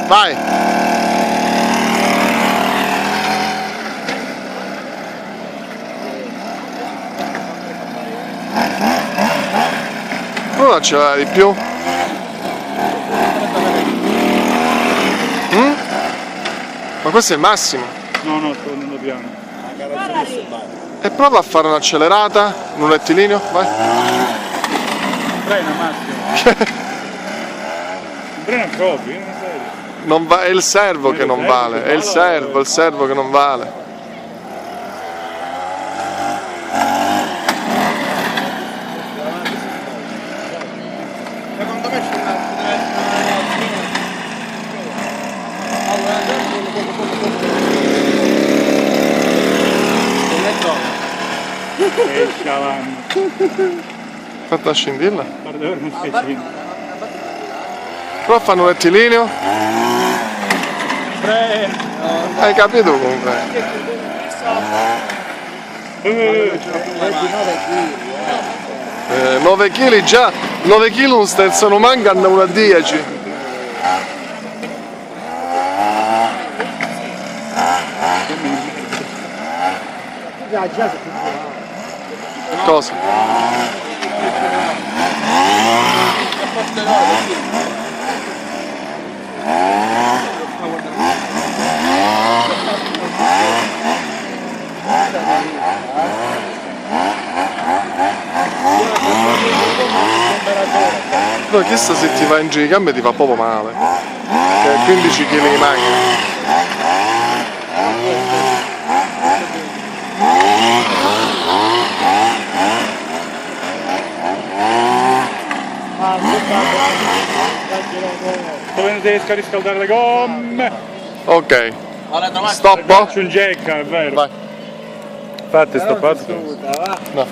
Vai! Non accelerare di più? Ma questo è il massimo? No, sto andando piano. E prova a fare un'accelerata in un rettilineo, vai! Frena Massimo. Frena proprio, io non serio. Non va, è il servo che non vale, è il servo che non vale. Secondo me c'è E scialanno. Fatta scendirla. Guarda ora un specino. Prova a fare un rettilineo. Frena. Hai capito comunque? 9 kg già, 9 kg un sterzo non manca, andiamo a 10. Cosa? Però chissà se ti va in giro di gambe ti fa proprio male. Che 15 kg di macchina. Dove riesco a riscaldare le gomme? Ok. Stop. C'è un jack, è vero. Vai. Infatti stoppato. No.